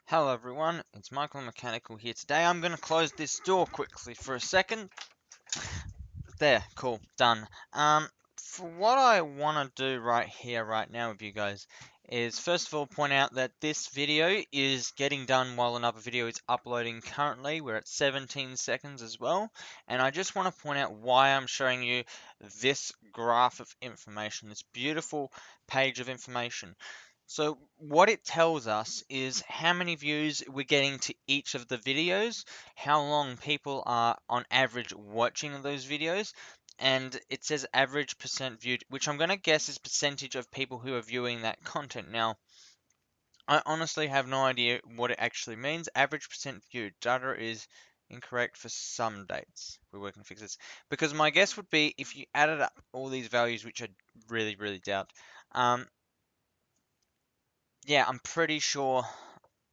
Hello everyone, it's Michael Mechanical here. Today I'm going to close this door quickly for a second. There, cool, done. For what I want to do right here, right now with you guys, is first of all point out that this video is getting done while another video is uploading currently. We're at 17 seconds as well. And I just want to point out why I'm showing you this graph of information, this beautiful page of information. So what it tells us is how many views we're getting to each of the videos, how long people are on average watching those videos, and it says average percent viewed, which I'm going to guess is percentage of people who are viewing that content. Now, I honestly have no idea what it actually means. Average percent viewed data is incorrect for some dates. We're working to fix this. Because my guess would be if you added up all these values, which I really, really doubt, um, yeah, I'm pretty sure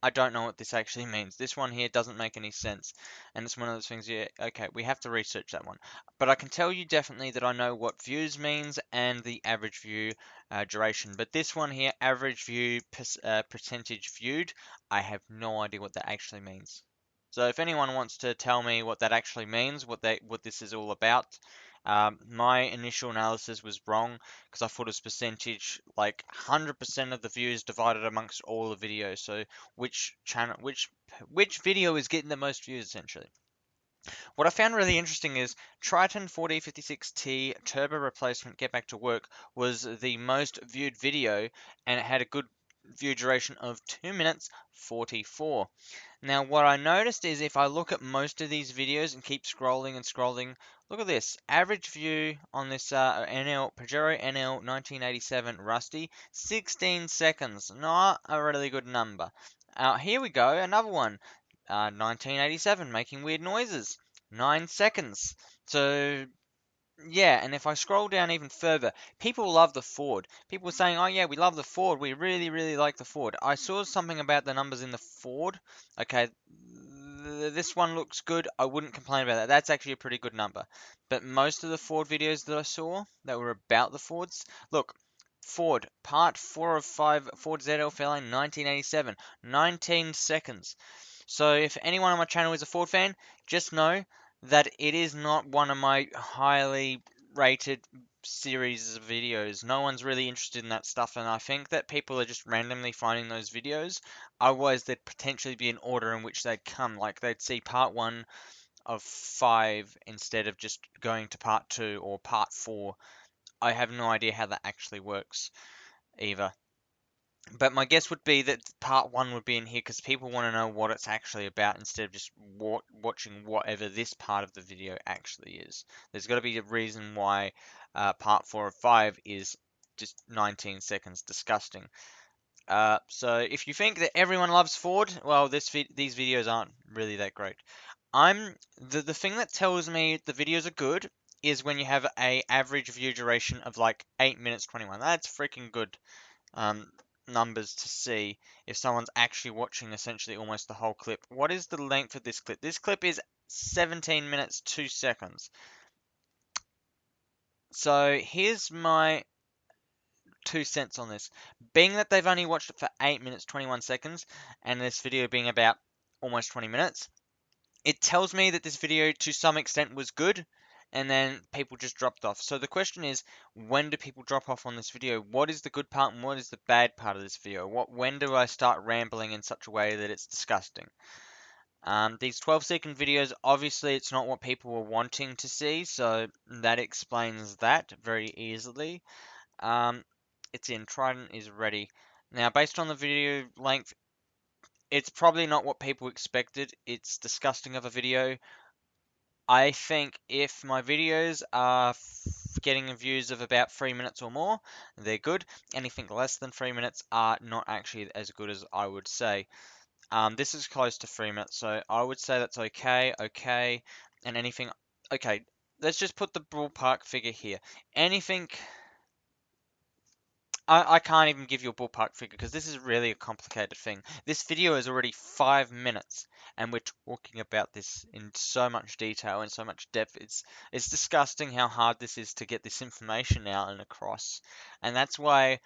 I don't know what this actually means. This one here doesn't make any sense. And it's one of those things, yeah, okay, we have to research that one. But I can tell you definitely that I know what views means and the average view duration. But this one here, average view percentage viewed, I have no idea what that actually means. So if anyone wants to tell me what that actually means, what this is all about, my initial analysis was wrong because I thought it was percentage, like 100% of the views divided amongst all the videos. So which video is getting the most views essentially? What I found really interesting is Triton 4056T turbo replacement Get Back to Work was the most viewed video and it had a good view duration of 2 minutes 44. Now what I noticed is if I look at most of these videos and keep scrolling and scrolling, look at this. Average view on this Pajero NL 1987 Rusty, 16 seconds. Not a really good number. Here we go, another one. 1987 making weird noises. 9 seconds. So yeah, and if I scroll down even further, people love the Ford. People are saying, "Oh yeah, we love the Ford. We really, really like the Ford." I saw something about the numbers in the Ford. Okay, this one looks good. I wouldn't complain about that. That's actually a pretty good number. But most of the Ford videos that I saw that were about the Fords, look, Ford, part 4 of 5, Ford ZL Fairlane 1987, 19 seconds. So if anyone on my channel is a Ford fan, just know that it is not one of my highly rated series of videos. No one's really interested in that stuff, and I think that people are just randomly finding those videos. Otherwise, there'd potentially be an order in which they'd come. Like they'd see part 1 of 5 instead of just going to part 2 or part 4. I have no idea how that actually works either. But my guess would be that part 1 would be in here because people want to know what it's actually about instead of just watching whatever this part of the video actually is. There's got to be a reason why part 4 of 5 is just 19 seconds. Disgusting. So if you think that everyone loves Ford, well, these videos aren't really that great. The thing that tells me the videos are good is when you have a average view duration of like 8 minutes 21. That's freaking good um, numbers to see if someone's actually watching essentially almost the whole clip. What is the length of this clip? This clip is 17 minutes 2 seconds. So here's my 2 cents on this. Being that they've only watched it for 8 minutes 21 seconds and this video being about almost 20 minutes, it tells me that this video to some extent was good and then people just dropped off. So the question is, when do people drop off on this video? What is the good part and what is the bad part of this video? When do I start rambling in such a way that it's disgusting? These 12-second videos, obviously it's not what people were wanting to see, so that explains that very easily. Um, it's in, Trident is ready. Now, based on the video length, it's probably not what people expected. It's disgusting of a video. I think if my videos are getting views of about 3 minutes or more, they're good. Anything less than 3 minutes are not actually as good as I would say. This is close to 3 minutes, so I would say that's okay, okay, and anything. Okay, let's just put the ballpark figure here. Anything I can't even give you a ballpark figure because this is really a complicated thing. This video is already 5 minutes and we're talking about this in so much detail and so much depth. It's disgusting how hard this is to get this information out and across. And that's why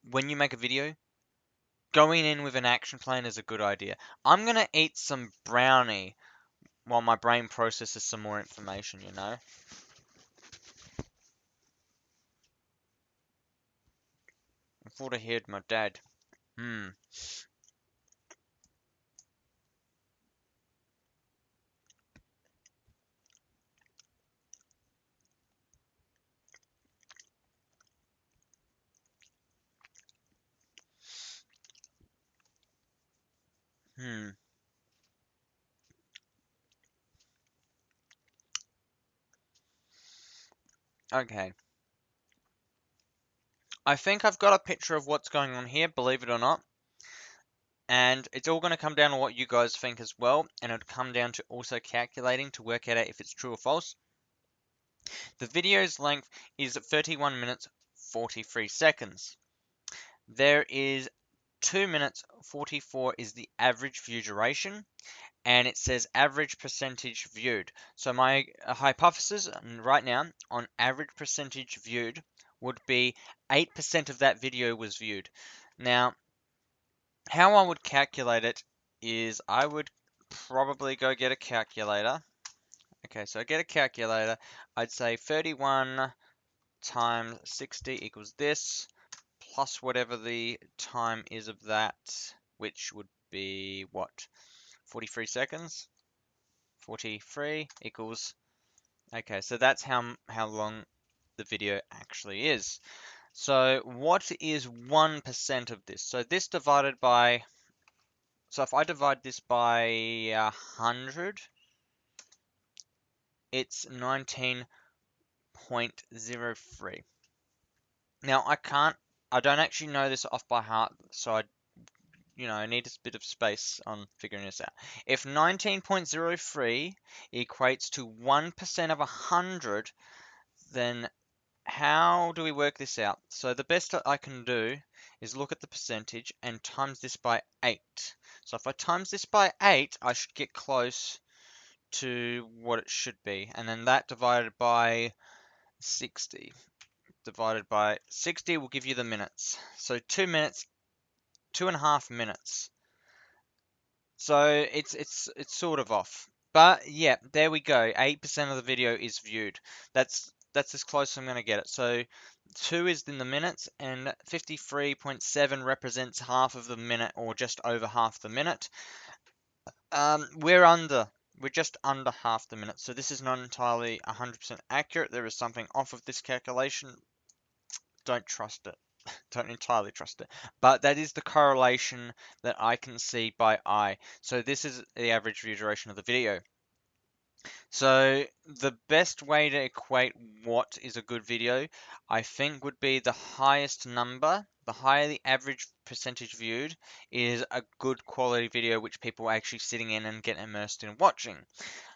when you make a video, going in with an action plan is a good idea. I'm gonna eat some brownie while my brain processes some more information, you know? I thought I heard my dad. Hmm. Hmm. Okay. I think I've got a picture of what's going on here, believe it or not. And it's all going to come down to what you guys think as well. And it'll come down to also calculating to work out if it's true or false. The video's length is 31 minutes 43 seconds. There is 2 minutes 44 is the average view duration, and it says average percentage viewed. So my hypothesis right now on average percentage viewed would be 8% of that video was viewed. Now, how I would calculate it is I would probably go get a calculator. Okay, so I get a calculator. I'd say 31 times 60 equals this, plus whatever the time is of that, which would be what? 43 seconds? 43 equals. Okay, so that's how long the video actually is. So what is 1% of this? So this divided by, so if I divide this by 100, it's 19.03. Now I don't actually know this off by heart, so I need a bit of space on figuring this out. If 19.03 equates to 1% of 100, then how do we work this out? So the best that I can do is look at the percentage and times this by 8. So if I times this by 8, I should get close to what it should be. And then that divided by 60. Divided by 60 will give you the minutes. So 2 minutes, 2.5 minutes. So it's sort of off. But yeah, there we go. 8% of the video is viewed. That's as close as I'm gonna get it. So 2 is in the minutes, and 53.7 represents half of the minute, or just over half the minute. We're under. We're just under half the minute. So this is not entirely 100% accurate. There is something off of this calculation. Don't trust it. Don't entirely trust it. But that is the correlation that I can see by eye. So this is the average view duration of the video. So the best way to equate what is a good video, I think, would be the highest number. The higher the average percentage viewed is a good quality video which people are actually sitting in and get immersed in watching.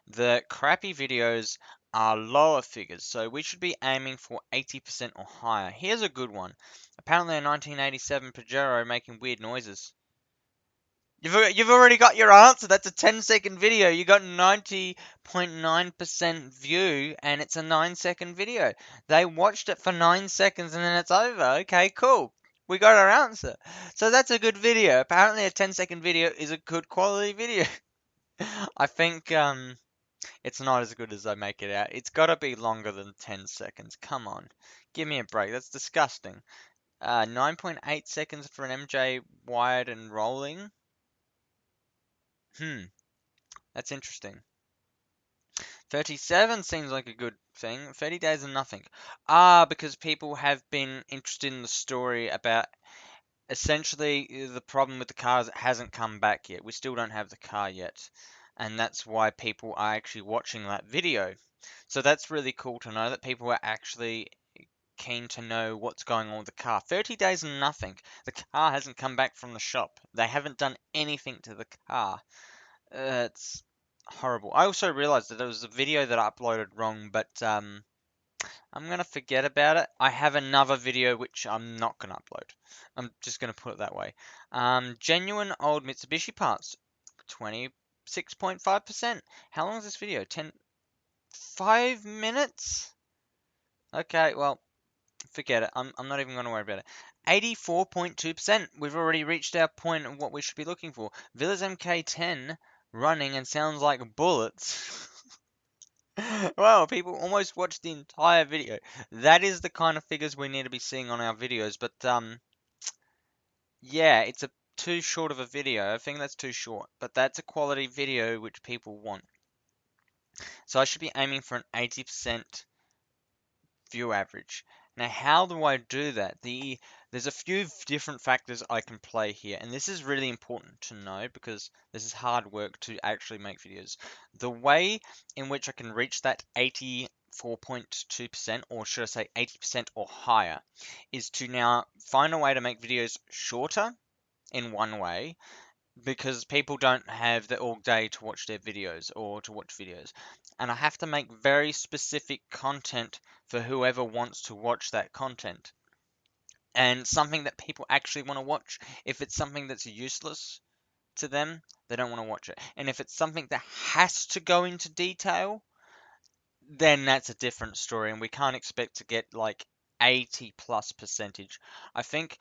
The crappy videos are lower figures, so we should be aiming for 80% or higher. Here's a good one. Apparently a 1987 Pajero making weird noises. You've already got your answer. That's a 10-second video. You got 90.9% view, and it's a 9-second video. They watched it for 9 seconds, and then it's over. Okay, cool. We got our answer. So that's a good video. Apparently a 10-second video is a good quality video. I think it's not as good as I make it out. It's got to be longer than 10 seconds. Come on. Give me a break. That's disgusting. 9.8 seconds for an MJ wired and rolling. That's interesting. 37 seems like a good thing. 30 days and nothing. Because people have been interested in the story about essentially the problem with the car is it hasn't come back yet. We still don't have the car yet. And that's why people are actually watching that video. So that's really cool to know that people are actually keen to know what's going on with the car. 30 days and nothing. The car hasn't come back from the shop. They haven't done anything to the car. It's horrible. I also realized that there was a video that I uploaded wrong, but I'm gonna forget about it. I have another video which I'm not gonna upload. I'm just gonna put it that way. Genuine old Mitsubishi parts, 26.5%. How long is this video? 5 minutes? Okay, well, forget it. I'm not even gonna worry about it. 84.2%. We've already reached our point of what we should be looking for. Villas MK10 running and sounds like bullets. Wow, people almost watched the entire video. That is the kind of figures we need to be seeing on our videos, but yeah, it's a too short of a video. I think that's too short, but that's a quality video which people want. So I should be aiming for an 80% view average. Now, how do I do that? There's a few different factors I can play here, and this is really important to know because this is hard work to actually make videos. The way in which I can reach that 84.2%, or should I say 80% or higher, is to now find a way to make videos shorter in one way, because people don't have the all day to watch their videos or to watch videos. And I have to make very specific content for whoever wants to watch that content. And something that people actually want to watch. If it's something that's useless to them, they don't want to watch it. And if it's something that has to go into detail, then that's a different story. And we can't expect to get like 80 plus percentage. I think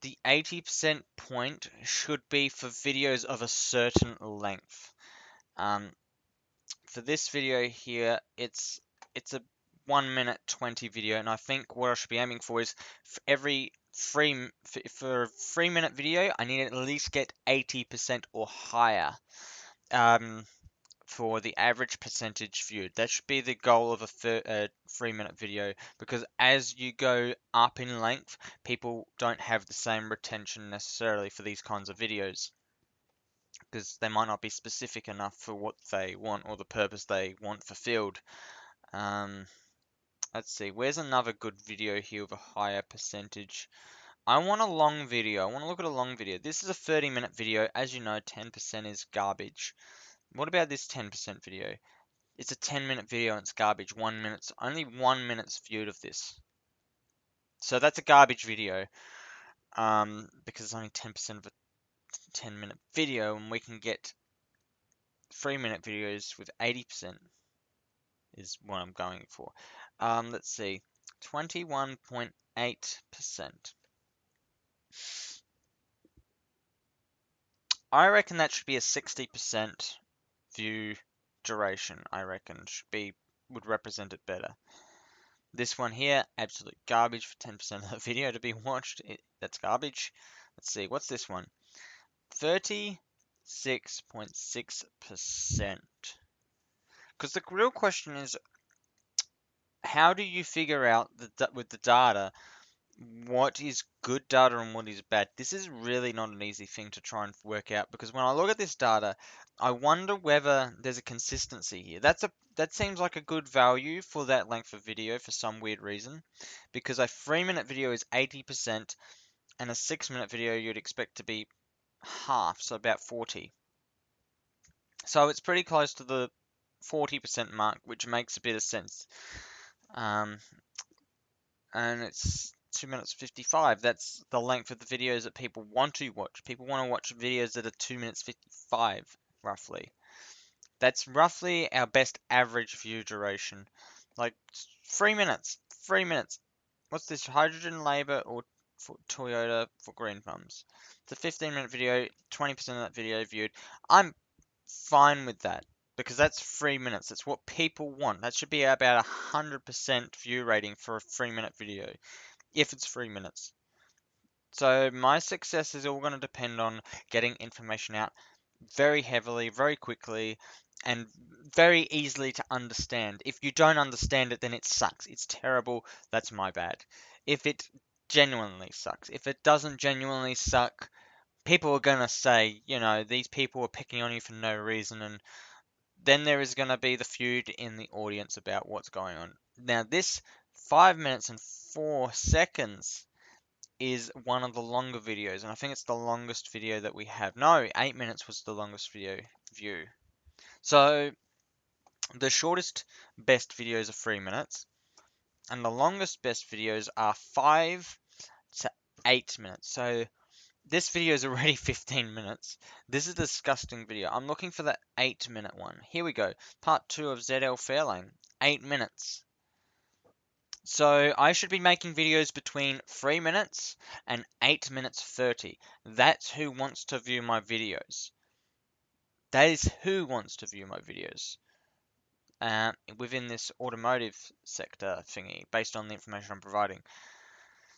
the 80% point should be for videos of a certain length. Um, for this video here, it's a 1 minute 20 video, and I think what I should be aiming for is for every for a 3 minute video, I need to at least get 80% or higher. For the average percentage viewed. That should be the goal of a 3 minute video, because as you go up in length, people don't have the same retention necessarily for these kinds of videos, because they might not be specific enough for what they want or the purpose they want fulfilled. Um, let's see, where's another good video here with a higher percentage? I want a long video. I want to look at a long video. This is a 30-minute video. As you know, 10% is garbage. What about this 10% video? It's a 10-minute video and it's garbage. Only 1 minute's viewed of this. So that's a garbage video, because it's only 10% of a 10-minute video, and we can get 3-minute videos with 80% is what I'm going for. Let's see, 21.8%. I reckon that should be a 60% view duration. I reckon would represent it better. This one here, absolute garbage for 10% of the video to be watched. That's garbage. Let's see, what's this one? 36.6%. Because the real question is, how do you figure out with the data what is good data and what is bad? This is really not an easy thing to try and work out, because when I look at this data, I wonder whether there's a consistency here. That seems like a good value for that length of video for some weird reason, because a 3-minute video is 80% and a 6-minute video you'd expect to be half, so about 40. So it's pretty close to the 40% mark, which makes a bit of sense. And it's 2 minutes 55. That's the length of the videos that people want to watch. People want to watch videos that are 2 minutes 55, roughly. That's roughly our best average view duration. Like 3 minutes. 3 minutes. What's this? Hydrogen Labour or for Toyota for green thumbs. It's a 15-minute video, 20% of that video viewed. I'm fine with that, because that's 3 minutes. That's what people want. That should be about 100% view rating for a 3-minute video, if it's 3 minutes. So my success is all going to depend on getting information out very heavily, very quickly, and very easily to understand. If you don't understand it, then it sucks. It's terrible. That's my bad. If it genuinely sucks. If it doesn't genuinely suck, people are going to say, these people are picking on you for no reason, and then there is going to be the feud in the audience about what's going on. Now, this 5 minutes and 4 seconds is one of the longer videos, and I think it's the longest video that we have. No, 8 minutes was the longest video view. So the shortest best videos are 3 minutes, and the longest best videos are 5 to 8 minutes. So this video is already 15 minutes. This is a disgusting video. I'm looking for the 8-minute one. Here we go. Part 2 of ZL Fairlane. 8 minutes. So I should be making videos between 3 minutes and 8 minutes 30. That's who wants to view my videos. That is who wants to view my videos. Within this automotive sector thingy, based on the information I'm providing.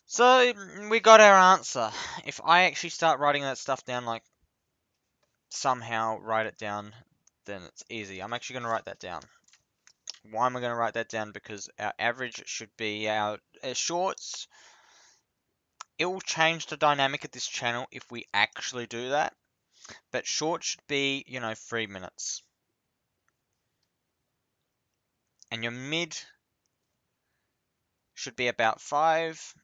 So we got our answer. If I actually start writing that stuff down, like somehow write it down, then it's easy. I'm actually going to write that down. Why am I going to write that down? Because our average should be our shorts. It will change the dynamic of this channel if we actually do that. But short should be, 3 minutes. And your mid should be about 5.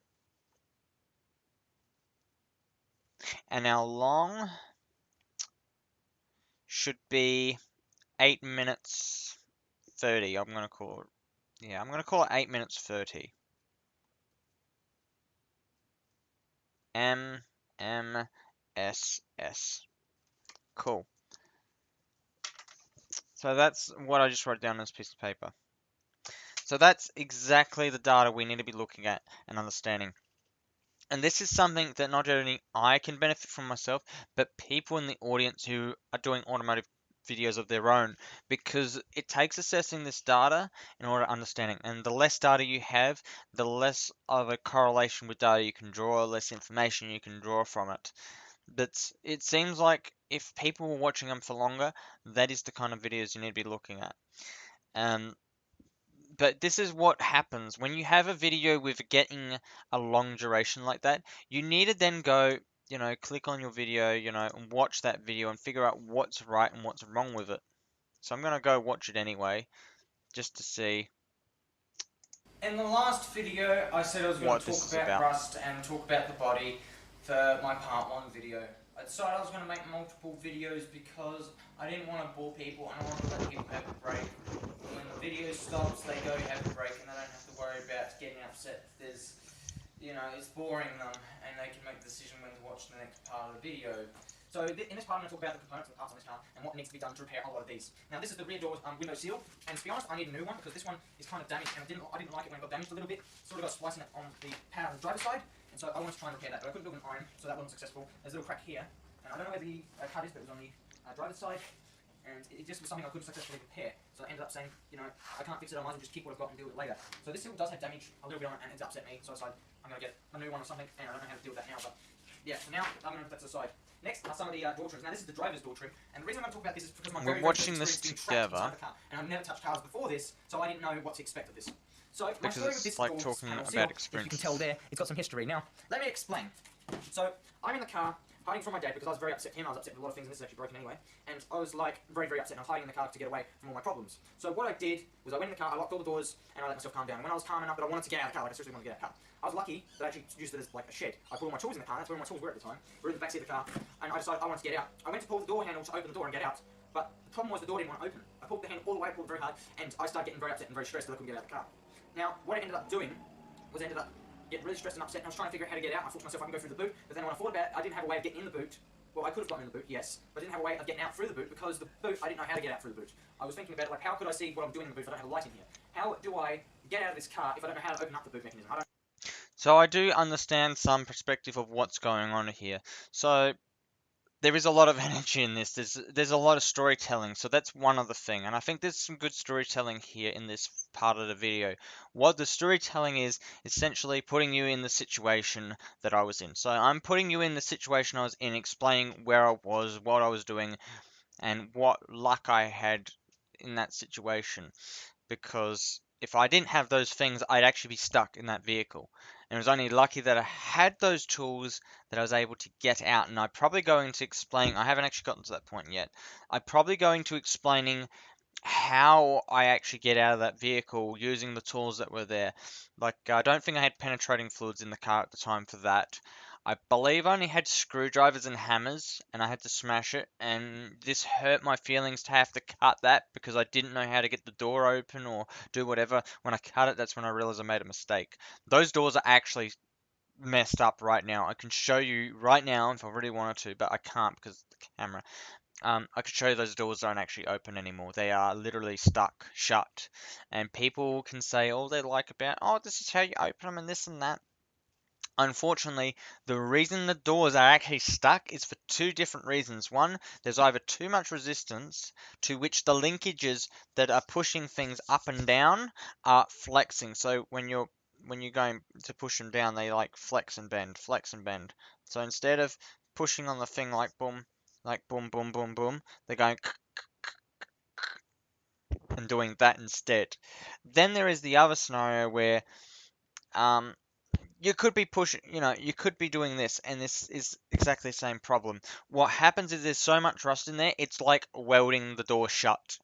And our long should be 8 minutes 30. I'm going to call it, I'm going to call it 8 minutes 30. M, M, S, S. Cool. So that's what I just wrote down on this piece of paper. So that's exactly the data we need to be looking at and understanding. And this is something that not only I can benefit from myself, but people in the audience who are doing automotive videos of their own, because it takes assessing this data in order to understanding. And the less data you have, the less of a correlation with data you can draw, less information you can draw from it. But it seems like if people were watching them for longer, that is the kind of videos you need to be looking at. But this is what happens when you have a video with getting a long duration like that. You need to then go, click on your video, and watch that video and figure out what's right and what's wrong with it. So I'm going to go watch it anyway, just to see In the last video, I said I was going what to this talk is about about. rust and talk about the body for my part 1 video. I decided I was going to make multiple videos because I didn't want to bore people and I wanted to let people have a break. When the video stops, they go have a break and they don't have to worry about getting upset if there's, it's boring them and they can make the decision when to watch the next part of the video. So in this part, I'm going to talk about the components and the parts on this car and what needs to be done to repair a lot of these. Now, this is the rear door window seal, and to be honest, I need a new one because this one is kind of damaged, and I didn't like it when it got damaged a little bit. Sort of got splicing it on the panel on the driver's side, and so I wanted to try and repair that, but I couldn't do it with an iron, so that wasn't successful. There's a little crack here, and I don't know where the cut is, but it was on the driver's side, and it just was something I couldn't successfully repair. So I ended up saying, I can't fix it, I might as well just keep what I've got and deal with it later. So this seal does have damage a little bit on it, and it's upset me, so I decided I'm going to get a new one or something, and I don't know how to deal with that now, but yeah, so now I'm going to put that to the side. Next are some of the door trims. Now this is the driver's door trim, and the reason I'm going to talk about this is because I'm We're very watching this experienced being trapped together inside the car, and I've never touched cars before this, so I didn't know what to expect of this. So my Because story with it's this like door talking panel about seal, if you experiences. can tell there, it's got some history. Now, let me explain. So I'm in the car, hiding from my dad because I was very upset with him. I was upset with a lot of things, and this is actually broken anyway. And I was like very, very upset, and I was hiding in the car to get away from all my problems. So what I did was I went in the car, I locked all the doors, and I let myself calm down. And when I was calm enough that I wanted to get out of the car, like I seriously wanted to get out of the car, I was lucky that I actually used it as like a shed. I put all my tools in the car, that's where all my tools were at the time. We were in the backseat of the car, and I decided I wanted to get out. I went to pull the door handle to open the door and get out, but the problem was the door didn't want to open. I pulled the handle all the way, I pulled it very hard, and I started getting very upset and very stressed that I couldn't get out of the car. Now, what I ended up doing was I ended up getting really stressed and upset, and I was trying to figure out how to get out. I thought to myself I can go through the boot, but then when I thought about it, I didn't have a way of getting in the boot. Well, I could have gotten in the boot, yes, but I didn't have a way of getting out through the boot because the boot, I didn't know how to get out through the boot. I was thinking about it, like, how could I see what I'm doing in the boot if I don't have a light in here? How do I get out of this car if I don't know how to open up the boot mechanism? So I do understand some perspective of what's going on here. So there is a lot of energy in this. There's a lot of storytelling, so that's one other thing. And I think there's some good storytelling here in this part of the video. What the storytelling is essentially putting you in the situation that I was in. So I'm putting you in the situation I was in, explaining where I was, what I was doing, and what luck I had in that situation. Because if I didn't have those things, I'd actually be stuck in that vehicle. And it was only lucky that I had those tools that I was able to get out. And I'm probably going to explain, I haven't actually gotten to that point yet. I'm probably going to explaining how I actually get out of that vehicle using the tools that were there. Like, I don't think I had penetrating fluids in the car at the time for that. I believe I only had screwdrivers and hammers, and I had to smash it, and this hurt my feelings to have to cut that because I didn't know how to get the door open or do whatever. When I cut it, that's when I realized I made a mistake. Those doors are actually messed up right now. I can show you right now if I really wanted to, but I can't because of the camera. I could show you those doors don't actually open anymore. They are literally stuck shut. And people can say all they like about, oh, this is how you open them and this and that. Unfortunately, the reason the doors are actually stuck is for two different reasons. One, there's either too much resistance to which the linkages that are pushing things up and down are flexing. So when you're going to push them down, they like flex and bend, flex and bend. So instead of pushing on the thing like boom, boom, boom, boom, they're going and doing that instead. Then there is the other scenario where um, you could be pushing, you could be doing this, and this is exactly the same problem. What happens is there's so much rust in there, it's like welding the door shut.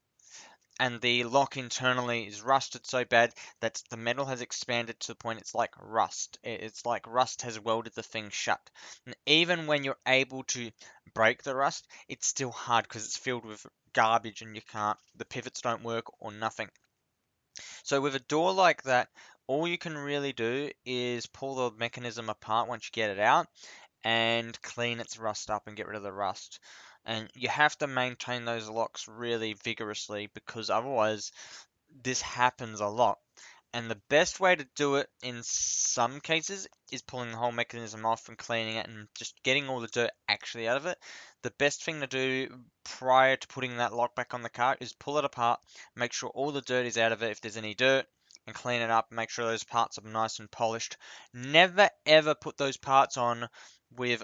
And the lock internally is rusted so bad that the metal has expanded to the point it's like rust. It's like rust has welded the thing shut. And even when you're able to break the rust, it's still hard because it's filled with garbage and the pivots don't work or nothing. So with a door like that, all you can really do is pull the mechanism apart once you get it out and clean its rust up and get rid of the rust. And you have to maintain those locks really vigorously because otherwise this happens a lot. And the best way to do it in some cases is pulling the whole mechanism off and cleaning it and just getting all the dirt actually out of it. The best thing to do prior to putting that lock back on the car is pull it apart, make sure all the dirt is out of it if there's any dirt, and clean it up, make sure those parts are nice and polished. Never ever put those parts on with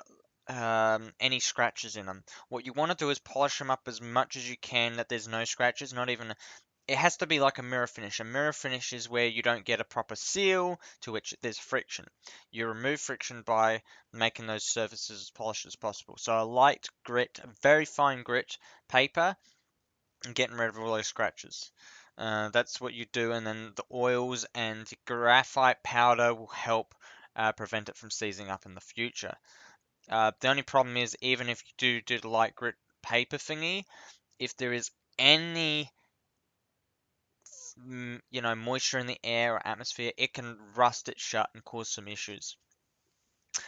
any scratches in them. What you want to do is polish them up as much as you can that there's no scratches, not even it has to be like a mirror finish. A mirror finish is where you don't get a proper seal to which there's friction. You remove friction by making those surfaces as polished as possible. So a light grit, very fine grit paper, and getting rid of all those scratches. That's what you do, and then the oils and graphite powder will help prevent it from seizing up in the future. The only problem is, even if you do the light grit paper thingy, if there is any moisture in the air or atmosphere, it can rust it shut and cause some issues.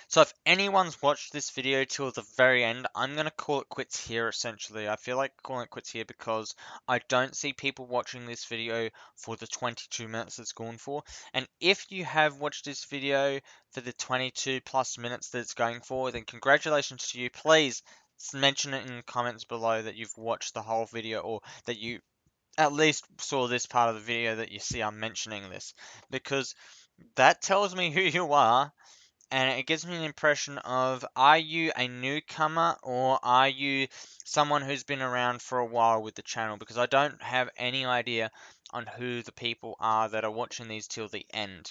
So if anyone's watched this video till the very end, I'm going to call it quits here essentially. I feel like calling it quits here because I don't see people watching this video for the 22 minutes it's gone for. And if you have watched this video for the 22 plus minutes that it's going for, then congratulations to you. Please mention it in the comments below that you've watched the whole video or that you at least saw this part of the video that you see I'm mentioning this, because that tells me who you are, and it gives me an impression of, are you a newcomer or are you someone who's been around for a while with the channel, because I don't have any idea on who the people are that are watching these till the end.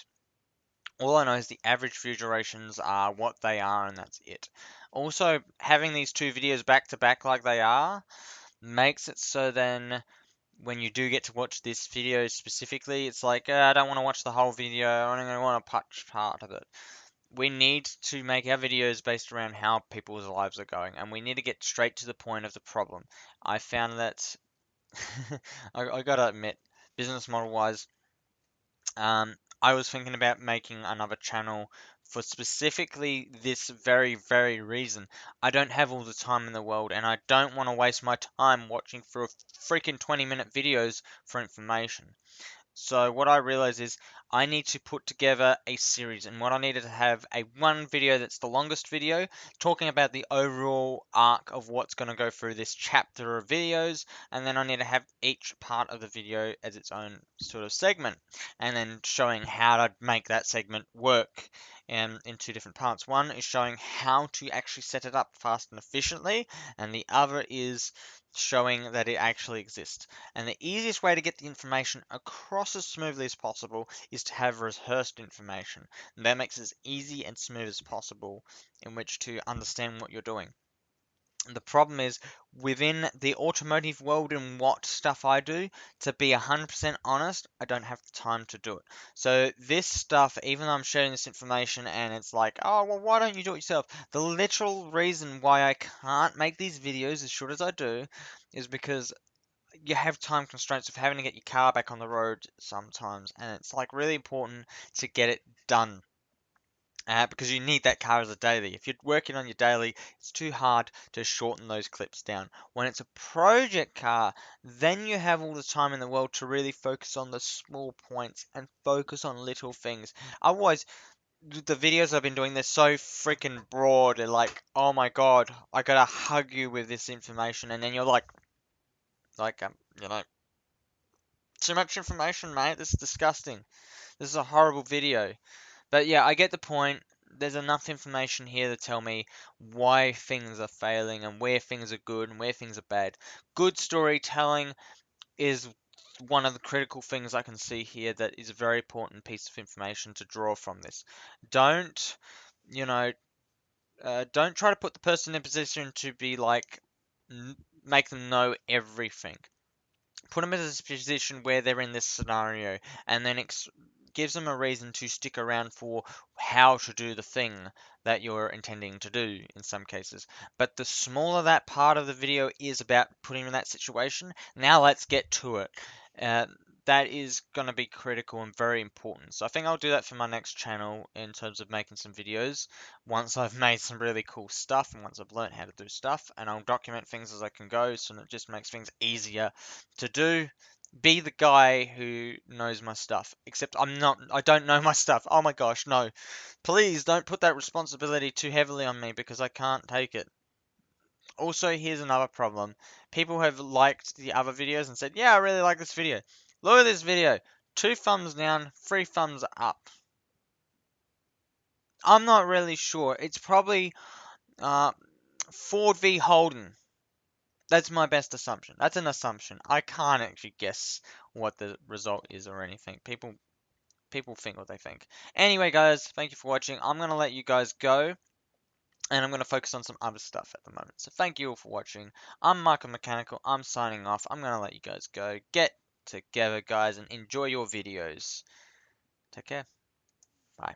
All I know is the average view durations are what they are, and that's it. Also, having these two videos back to back like they are makes it so then when you do get to watch this video specifically, it's like, I don't want to watch the whole video, I only want to watch part of it. We need to make our videos based around how people's lives are going, and we need to get straight to the point of the problem. I found that, I gotta admit, business model wise, I was thinking about making another channel for specifically this very, very reason. I don't have all the time in the world, and I don't want to waste my time watching through freaking 20-minute videos for information. So what I realized is I need to put together a series, and what I needed to have a one video that's the longest video, talking about the overall arc of what's going to go through this chapter of videos, and then I need to have each part of the video as its own sort of segment, and then showing how to make that segment work in two different parts. One is showing how to actually set it up fast and efficiently, and the other is showing that it actually exists. And the easiest way to get the information across as smoothly as possible is to have rehearsed information. And that makes it as easy and smooth as possible in which to understand what you're doing. And the problem is, within the automotive world and what stuff I do, to be 100% honest, I don't have the time to do it. So this stuff, even though I'm sharing this information and it's like, oh, well, why don't you do it yourself? The literal reason why I can't make these videos as short as I do is because you have time constraints of having to get your car back on the road sometimes, and it's like really important to get it done. because you need that car as a daily. If you're working on your daily, it's too hard to shorten those clips down. When it's a project car, then you have all the time in the world to really focus on the small points and focus on little things. Otherwise, the videos I've been doing, they're so freaking broad. They're like, oh my god, I gotta hug you with this information, and then you're like, you know, too much information, mate. This is disgusting. This is a horrible video. But yeah, I get the point. There's enough information here to tell me why things are failing and where things are good and where things are bad. Good storytelling is one of the critical things I can see here that is a very important piece of information to draw from this. Don't, you know, don't try to put the person in a position to be like, make them know everything. Put them in a position where they're in this scenario, and then gives them a reason to stick around for how to do the thing that you're intending to do in some cases. But the smaller that part of the video is about putting them in that situation, now let's get to it. Uh, that is going to be critical and very important. So I think I'll do that for my next channel in terms of making some videos once I've made some really cool stuff and once I've learned how to do stuff, and I'll document things as I can go so it just makes things easier to do. Be the guy who knows my stuff. Except I'm not, I don't know my stuff. Oh my gosh, no. Please don't put that responsibility too heavily on me because I can't take it. Also, here's another problem. People have liked the other videos and said, yeah, I really like this video. Look at this video. 2 thumbs down, 3 thumbs up. I'm not really sure. It's probably uh, Ford v Holden. That's my best assumption. That's an assumption. I can't actually guess what the result is or anything. People think what they think. Anyway, guys, thank you for watching. I'm gonna let you guys go, and I'm gonna focus on some other stuff at the moment. So thank you all for watching. I'm Michael Mechanical. I'm signing off. I'm gonna let you guys go. Get together, guys, and enjoy your videos. Take care. Bye.